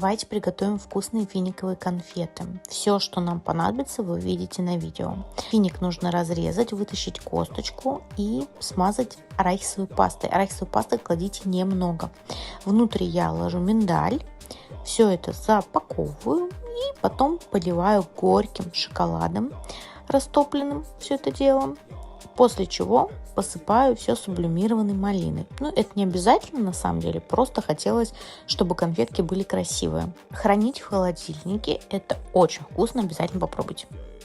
Давайте приготовим вкусные финиковые конфеты. Все, что нам понадобится, вы видите на видео. Финик нужно разрезать, вытащить косточку и смазать арахисовой пастой. Арахисовой пасты кладите немного. Внутрь я ложу миндаль. Все это запаковываю и потом поливаю горьким шоколадом растопленным, все это дело. После чего посыпаю все сублимированной малиной. Это не обязательно на самом деле, просто хотелось, чтобы конфетки были красивые. Хранить в холодильнике это очень вкусно, обязательно попробуйте.